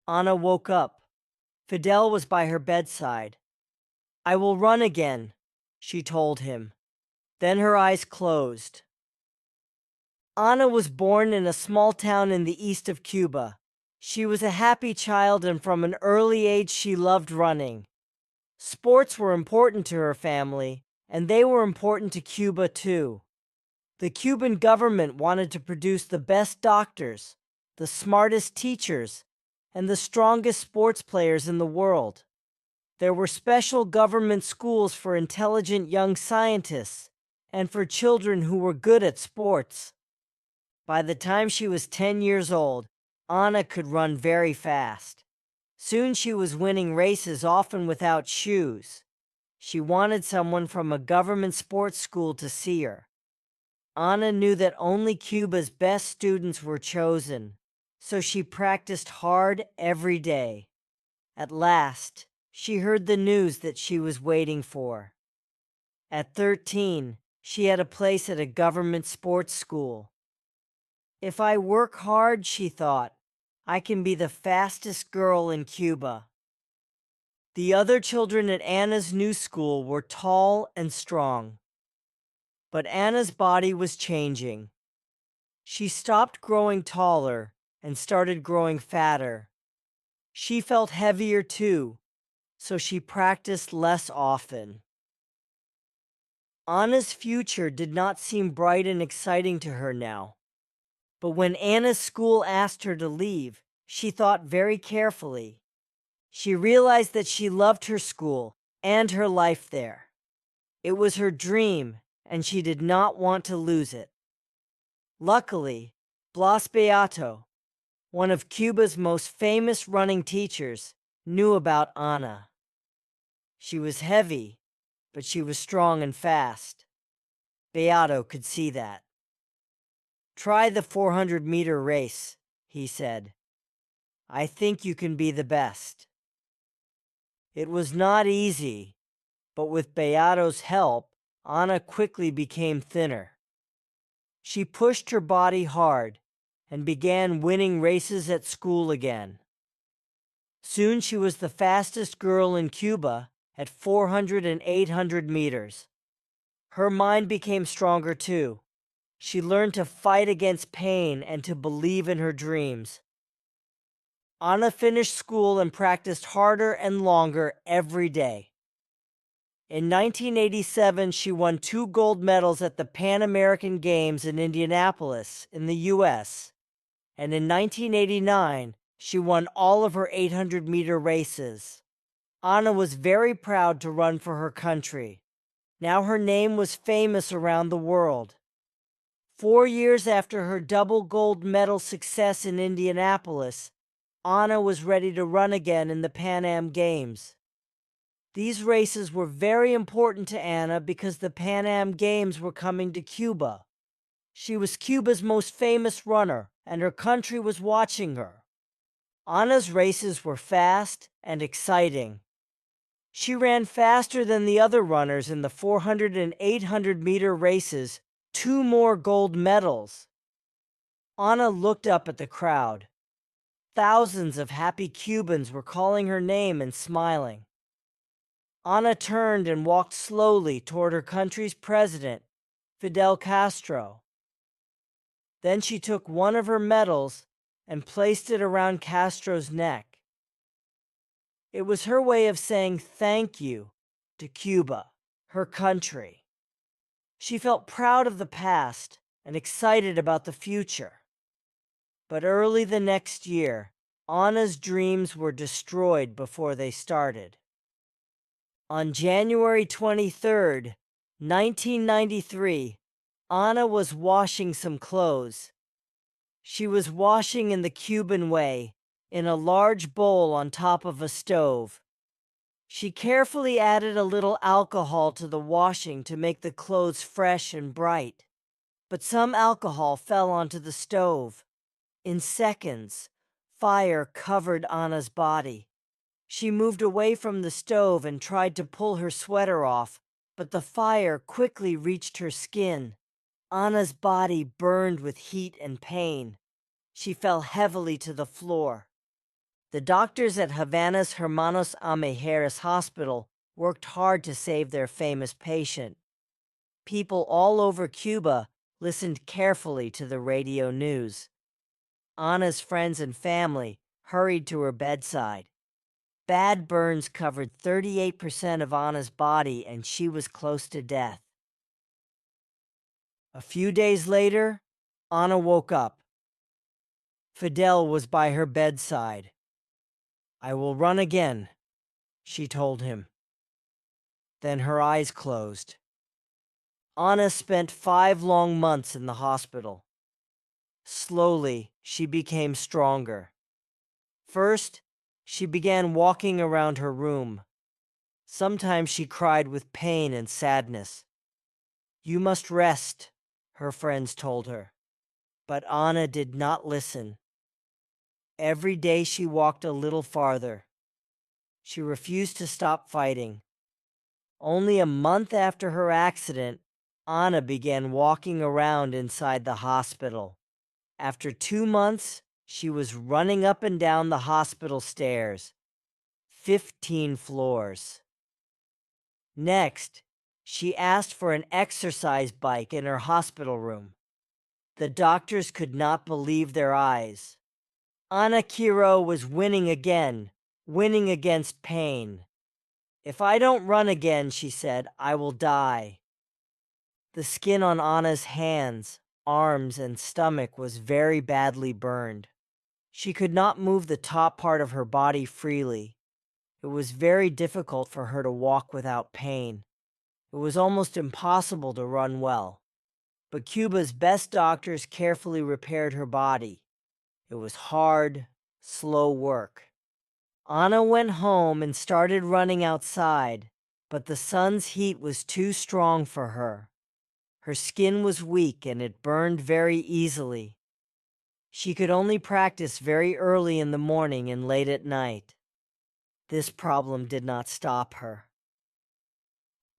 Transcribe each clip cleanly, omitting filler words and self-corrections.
Anna woke up. Fidel was by her bedside. "I will run again," she told him. Then her eyes closed. Anna was born in a small town in the east of Cuba. She was a happy child, and from an early age she loved running. Sports were important to her family, and they were important to Cuba too. The Cuban government wanted to produce the best doctors, the smartest teachers, and the strongest sports players in the world. There were special government schools for intelligent young scientists and for children who were good at sports. By the time she was 10 years old, Anna could run very fast. Soon she was winning races, often without shoes. She wanted someone from a government sports school to see her. Anna knew that only Cuba's best students were chosen, so she practiced hard every day. At last, she heard the news that she was waiting for. At 13, she had a place at a government sports school. "If I work hard," she thought, "I can be the fastest girl in Cuba." The other children at Anna's new school were tall and strong. But Anna's body was changing. She stopped growing taller and started growing fatter. She felt heavier too, so she practiced less often. Anna's future did not seem bright and exciting to her now. But when Anna's school asked her to leave, she thought very carefully. She realized that she loved her school and her life there. It was her dream, and she did not want to lose it. Luckily, Blas Beato, one of Cuba's most famous running teachers, knew about Anna. She was heavy, but she was strong and fast. Beato could see that. "Try the 400-meter race," he said. "I think you can be the best." It was not easy, but with Beato's help, Anna quickly became thinner. She pushed her body hard and began winning races at school again. Soon she was the fastest girl in Cuba at 400 and 800 meters. Her mind became stronger too. She learned to fight against pain and to believe in her dreams. Anna finished school and practiced harder and longer every day. In 1987, she won 2 gold medals at the Pan American Games in Indianapolis, in the U.S., and in 1989, she won all of her 800-meter races. Anna was very proud to run for her country. Now her name was famous around the world. 4 years after her double gold medal success in Indianapolis, Anna was ready to run again in the Pan Am Games. These races were very important to Anna because the Pan Am Games were coming to Cuba. She was Cuba's most famous runner, and her country was watching her. Anna's races were fast and exciting. She ran faster than the other runners in the 400 and 800-meter races, 2 more gold medals. Anna looked up at the crowd. Thousands of happy Cubans were calling her name and smiling. Anna turned and walked slowly toward her country's president, Fidel Castro. Then she took one of her medals and placed it around Castro's neck. It was her way of saying thank you to Cuba, her country. She felt proud of the past and excited about the future. But early the next year, Anna's dreams were destroyed before they started. On January 23, 1993, Anna was washing some clothes. She was washing in the Cuban way, in a large bowl on top of a stove. She carefully added a little alcohol to the washing to make the clothes fresh and bright. But some alcohol fell onto the stove. In seconds, fire covered Anna's body. She moved away from the stove and tried to pull her sweater off, but the fire quickly reached her skin. Anna's body burned with heat and pain. She fell heavily to the floor. The doctors at Havana's Hermanos Amejeras Hospital worked hard to save their famous patient. People all over Cuba listened carefully to the radio news. Anna's friends and family hurried to her bedside. Bad burns covered 38% of Anna's body, and she was close to death. A few days later, Anna woke up. Fidel was by her bedside. "I will run again," she told him. Then her eyes closed. Anna spent 5 long months in the hospital. Slowly, she became stronger. First, she began walking around her room. Sometimes she cried with pain and sadness. "You must rest," her friends told her. But Anna did not listen. Every day she walked a little farther. She refused to stop fighting. Only a month after her accident, Anna began walking around inside the hospital. After 2 months, she was running up and down the hospital stairs, 15 floors. Next, she asked for an exercise bike in her hospital room. The doctors could not believe their eyes. Ana Quiro was winning again, winning against pain. "If I don't run again," she said, "I will die." The skin on Anna's hands, arms, and stomach was very badly burned. She could not move the top part of her body freely. It was very difficult for her to walk without pain. It was almost impossible to run well. But Cuba's best doctors carefully repaired her body. It was hard, slow work. Anna went home and started running outside, but the sun's heat was too strong for her. Her skin was weak and it burned very easily. She could only practice very early in the morning and late at night. This problem did not stop her.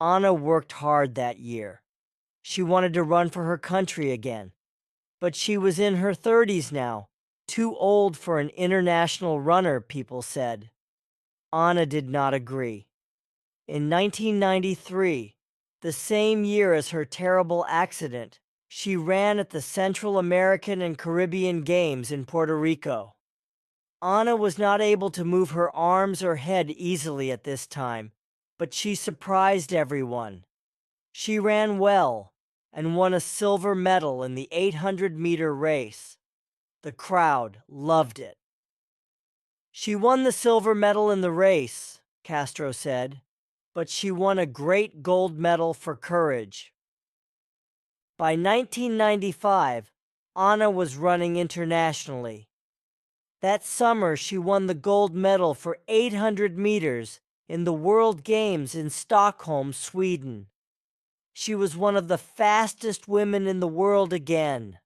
Anna worked hard that year. She wanted to run for her country again. But she was in her 30s now, too old for an international runner, people said. Anna did not agree. In 1993, the same year as her terrible accident, she ran at the Central American and Caribbean Games in Puerto Rico. Anna was not able to move her arms or head easily at this time, but she surprised everyone. She ran well and won a silver medal in the 800-meter race. The crowd loved it. "She won the silver medal in the race," Castro said, "but she won a great gold medal for courage." By 1995, Anna was running internationally. That summer, she won the gold medal for 800 meters in the World Games in Stockholm, Sweden. She was one of the fastest women in the world again.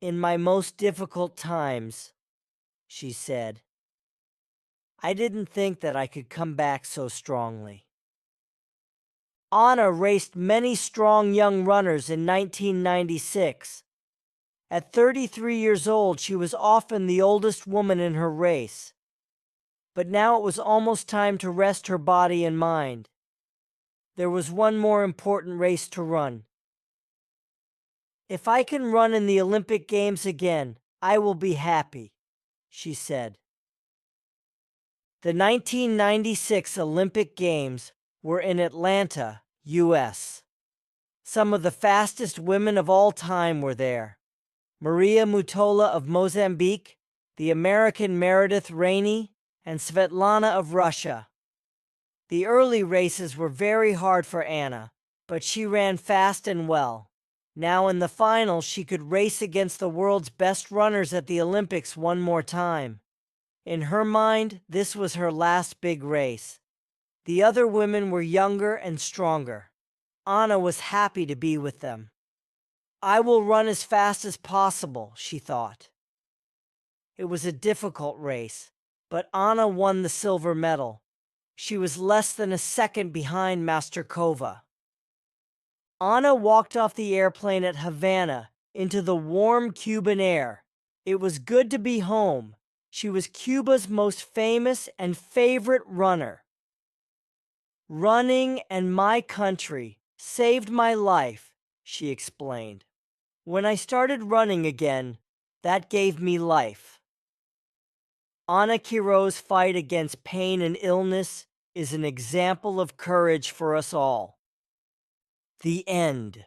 "In my most difficult times," she said, "I didn't think that I could come back so strongly." Anna raced many strong young runners in 1996. At 33 years old, she was often the oldest woman in her race. But now it was almost time to rest her body and mind. There was one more important race to run. "If I can run in the Olympic Games again, I will be happy," she said. The 1996 Olympic Games were in Atlanta, U.S. Some of the fastest women of all time were there. Maria Mutola of Mozambique, the American Meredith Rainey, and Svetlana of Russia. The early races were very hard for Anna, but she ran fast and well. Now in the final, she could race against the world's best runners at the Olympics one more time. In her mind, this was her last big race. The other women were younger and stronger. Anna was happy to be with them. "I will run as fast as possible," she thought. It was a difficult race, but Anna won the silver medal. She was less than a second behind Masterkova. Anna walked off the airplane at Havana into the warm Cuban air. It was good to be home, She was Cuba's most famous and favorite runner. Running and my country saved my life, she explained. When I started running again, that gave me life. Ana Quiro's fight against pain and illness is an example of courage for us all. The end.